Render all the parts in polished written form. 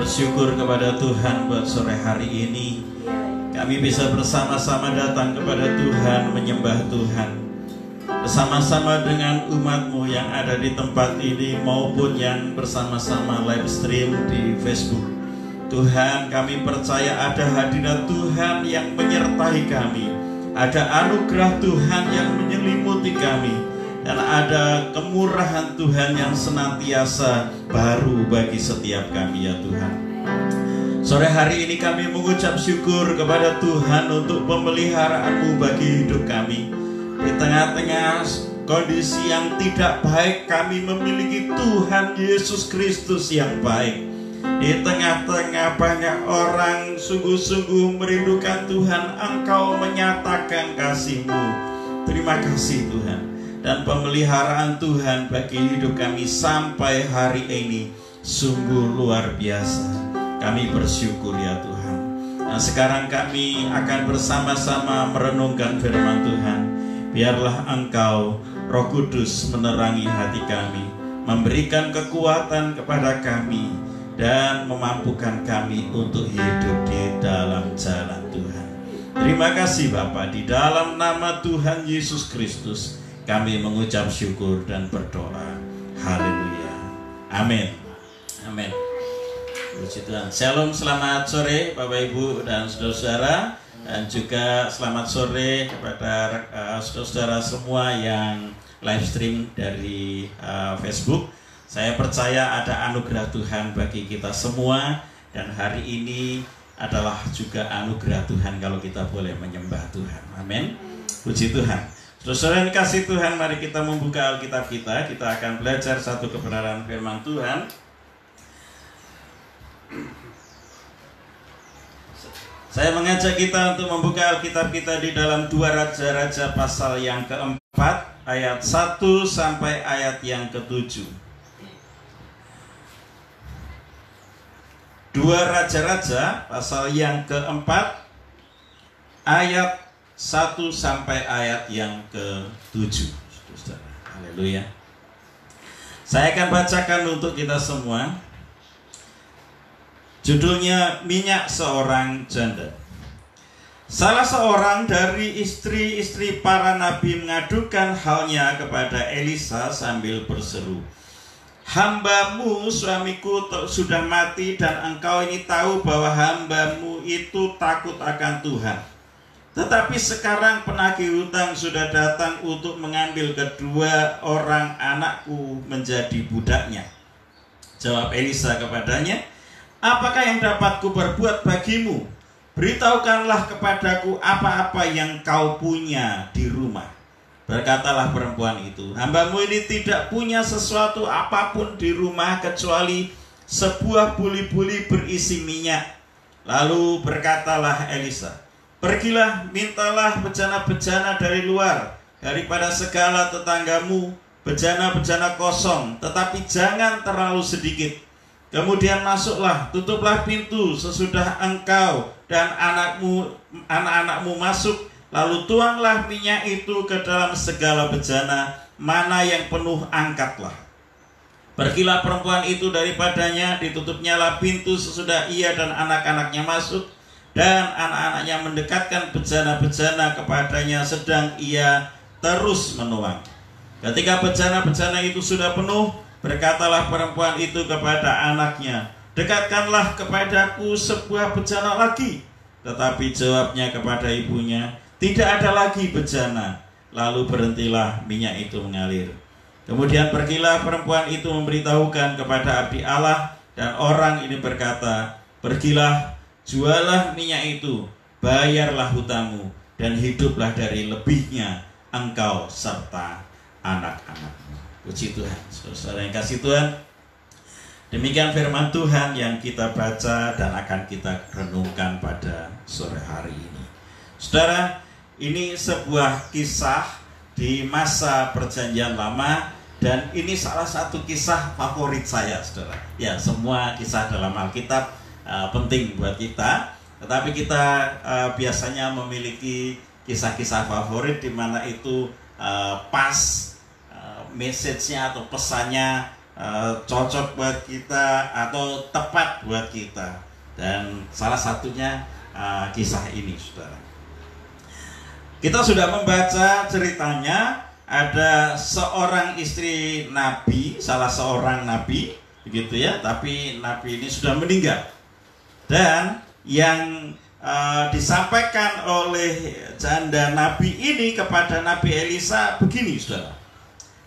bersyukur kepada Tuhan buat sore hari ini. Kami bisa bersama-sama datang kepada Tuhan, menyembah Tuhan bersama-sama dengan umat-Mu yang ada di tempat ini maupun yang bersama-sama live stream di Facebook. Tuhan, kami percaya ada hadirat Tuhan yang menyertai kami, ada anugerah Tuhan yang menyelimuti kami, dan ada kemurahan Tuhan yang senantiasa baru bagi setiap kami ya Tuhan. Sore hari ini kami mengucap syukur kepada Tuhan untuk pemeliharaan-Mu bagi hidup kami. Di tengah-tengah kondisi yang tidak baik, kami memiliki Tuhan Yesus Kristus yang baik. Di tengah-tengah banyak orang sungguh-sungguh merindukan Tuhan, Engkau menyatakan kasih-Mu. Terima kasih Tuhan. Dan pemeliharaan Tuhan bagi hidup kami sampai hari ini sungguh luar biasa. Kami bersyukur ya Tuhan. Nah sekarang kami akan bersama-sama merenungkan firman Tuhan. Biarlah Engkau Roh Kudus menerangi hati kami, memberikan kekuatan kepada kami, dan memampukan kami untuk hidup di dalam jalan Tuhan. Terima kasih Bapa, di dalam nama Tuhan Yesus Kristus kami mengucap syukur dan berdoa. Haleluya. Amin. Amin. Puji Tuhan. Shalom, selamat sore Bapak Ibu dan saudara-saudara, dan juga selamat sore kepada saudara-saudara semua yang live stream dari Facebook. Saya percaya ada anugerah Tuhan bagi kita semua, dan hari ini adalah juga anugerah Tuhan kalau kita boleh menyembah Tuhan. Amin. Puji Tuhan. Saudara yang kasih Tuhan, mari kita membuka Alkitab kita. Kita akan belajar satu kebenaran firman Tuhan. Saya mengajak kita untuk membuka Alkitab kita di dalam 2 Raja-Raja pasal yang keempat, ayat 1 sampai ayat yang ke-7. 2 Raja-Raja pasal yang keempat, ayat 1 sampai ayat yang ke-7. Haleluya. Saya akan bacakan untuk kita semua. Judulnya Minyak Seorang Janda. Salah seorang dari istri-istri para nabi mengadukan halnya kepada Elisa sambil berseru, "Hambamu suamiku sudah mati, dan engkau ini tahu bahwa hambamu itu takut akan Tuhan. Tetapi sekarang penagih hutang sudah datang untuk mengambil kedua orang anakku menjadi budaknya." Jawab Elisa kepadanya, "Apakah yang dapat kuperbuat bagimu? Beritahukanlah kepadaku apa-apa yang kau punya di rumah." Berkatalah perempuan itu, "Hambamu ini tidak punya sesuatu apapun di rumah kecuali sebuah buli-buli berisi minyak." Lalu berkatalah Elisa, "Pergilah, mintalah bejana-bejana dari luar, daripada segala tetanggamu, bejana-bejana kosong, tetapi jangan terlalu sedikit. Kemudian masuklah, tutuplah pintu sesudah engkau dan anak-anakmu masuk, lalu tuanglah minyak itu ke dalam segala bejana, mana yang penuh angkatlah." Pergilah perempuan itu daripadanya, ditutupnyalah pintu sesudah ia dan anak-anaknya masuk, dan anak-anaknya mendekatkan bejana-bejana kepadanya sedang ia terus menuang. Ketika bejana-bejana itu sudah penuh, berkatalah perempuan itu kepada anaknya, "Dekatkanlah kepadaku sebuah bejana lagi." Tetapi jawabnya kepada ibunya, "Tidak ada lagi bejana." Lalu berhentilah minyak itu mengalir. Kemudian pergilah perempuan itu memberitahukan kepada abdi Allah, dan orang ini berkata, "Pergilah, jualah minyak itu, bayarlah hutangmu, dan hiduplah dari lebihnya engkau serta anak-anakmu." Puji Tuhan. Saudara yang kasih Tuhan, demikian firman Tuhan yang kita baca dan akan kita renungkan pada sore hari ini. Saudara, ini sebuah kisah di masa Perjanjian Lama, dan ini salah satu kisah favorit saya, saudara. Ya, semua kisah dalam Alkitab penting buat kita, tetapi kita biasanya memiliki kisah-kisah favorit di mana itu pas message-nya atau pesannya cocok buat kita atau tepat buat kita. Dan salah satunya kisah ini, saudara. Kita sudah membaca ceritanya, ada seorang istri nabi, salah seorang nabi, begitu ya. Tapi nabi ini sudah meninggal. Dan yang disampaikan oleh janda nabi ini kepada Nabi Elisa begini, saudara.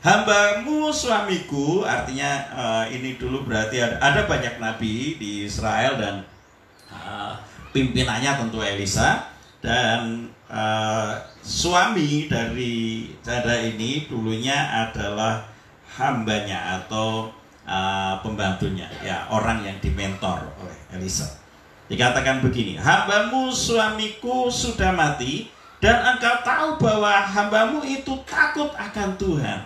Hambamu suamiku, artinya ini dulu berarti ada banyak nabi di Israel dan pimpinannya tentu Elisa. Dan suami dari janda ini dulunya adalah hambanya atau pembantunya, ya, orang yang dimentor oleh Elisa. Dikatakan begini, hambamu suamiku sudah mati dan engkau tahu bahwa hambamu itu takut akan Tuhan.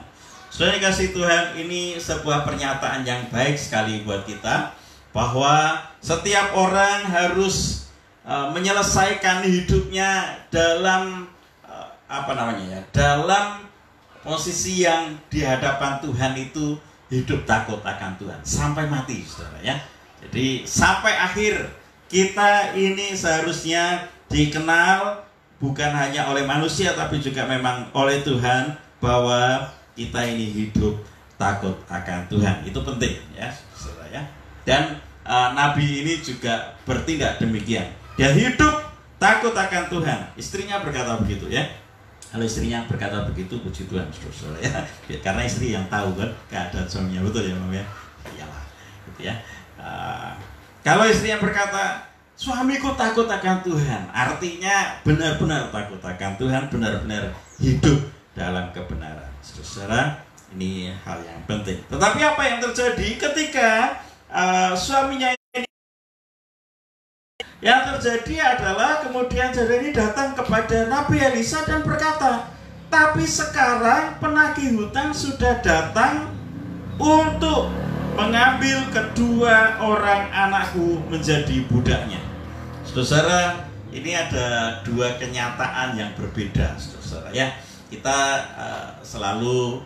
Saudara kasih Tuhan, ini sebuah pernyataan yang baik sekali buat kita, bahwa setiap orang harus menyelesaikan hidupnya dalam dalam posisi yang di hadapan Tuhan itu hidup takut akan Tuhan sampai mati, saudara ya. Jadi sampai akhir kita ini seharusnya dikenal bukan hanya oleh manusia tapi juga memang oleh Tuhan, bahwa kita ini hidup takut akan Tuhan. Itu penting ya, saudara ya. Dan Nabi ini juga bertindak demikian. Dia hidup takut akan Tuhan. Istrinya berkata begitu ya. Kalau istrinya berkata begitu, puji Tuhan, saudara ya. Karena istri yang tahu kan keadaan suaminya, betul ya, Mama ya. Iyalah, gitu ya. Kalau istrinya berkata, suamiku takut akan Tuhan, artinya benar-benar takut akan Tuhan, benar-benar hidup dalam kebenaran. Saudara, ini hal yang penting. Tetapi apa yang terjadi ketika suaminya ini, yang terjadi adalah kemudian janda ini datang kepada Nabi Elisa dan berkata, tapi sekarang penagih hutang sudah datang untuk mengambil kedua orang anakku menjadi budaknya. Saudara, ini ada dua kenyataan yang berbeda, saudara ya. Kita selalu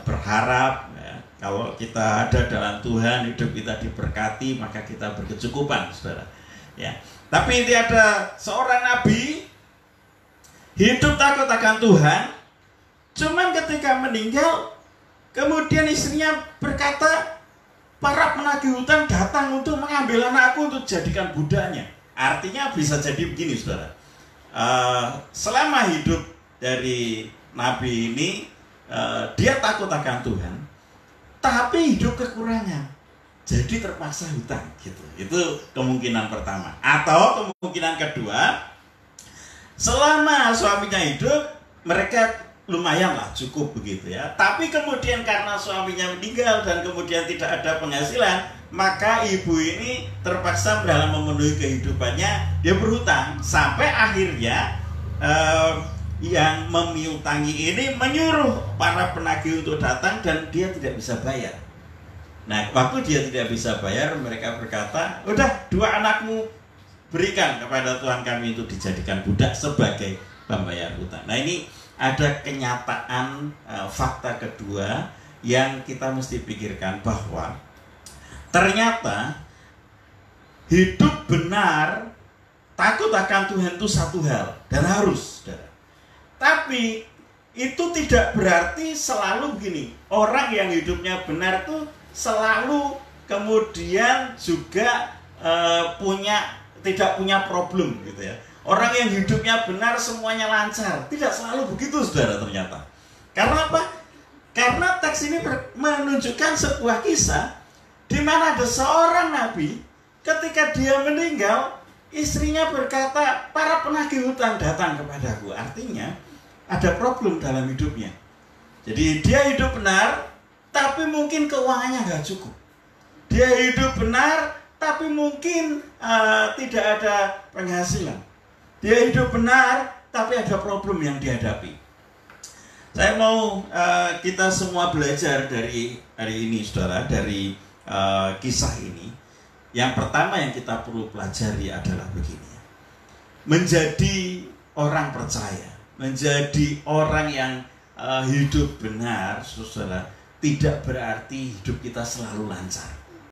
berharap ya, kalau kita ada dalam Tuhan, hidup kita diberkati, maka kita berkecukupan, saudara ya. Tapi ini ada seorang nabi hidup takut akan Tuhan, cuman ketika meninggal kemudian istrinya berkata, para penagih hutang datang untuk mengambil anakku untuk jadikan budaknya. Artinya bisa jadi begini, saudara. Selama hidup dari nabi ini, dia takut akan Tuhan, tapi hidup kekurangan, jadi terpaksa hutang gitu. Itu kemungkinan pertama. Atau kemungkinan kedua, selama suaminya hidup mereka lumayan lah, cukup begitu ya. Tapi kemudian karena suaminya meninggal dan kemudian tidak ada penghasilan, maka ibu ini terpaksa dalam memenuhi kehidupannya, dia berhutang. Sampai akhirnya yang memiutangi ini menyuruh para penagih untuk datang dan dia tidak bisa bayar. Nah, waktu dia tidak bisa bayar, mereka berkata, udah, dua anakmu berikan kepada Tuhan kami untuk dijadikan budak sebagai pembayar hutang. Nah, ini ada kenyataan fakta kedua yang kita mesti pikirkan, bahwa ternyata hidup benar, takut akan Tuhan itu satu hal dan harus, saudara. Tapi itu tidak berarti selalu begini, orang yang hidupnya benar itu selalu kemudian juga tidak punya problem gitu ya. Orang yang hidupnya benar semuanya lancar, tidak selalu begitu, saudara, ternyata. Karena apa? Karena teks ini menunjukkan sebuah kisah di mana ada seorang nabi, ketika dia meninggal, istrinya berkata, para penagih hutang datang kepadaku. Artinya ada problem dalam hidupnya. Jadi dia hidup benar, tapi mungkin keuangannya nggak cukup. Dia hidup benar, tapi mungkin tidak ada penghasilan. Dia hidup benar, tapi ada problem yang dihadapi. Saya mau kita semua belajar dari hari ini, saudara, dari kisah ini. Yang pertama yang kita perlu pelajari adalah begini: menjadi orang percaya, menjadi orang yang hidup benar, saudara, tidak berarti hidup kita selalu lancar.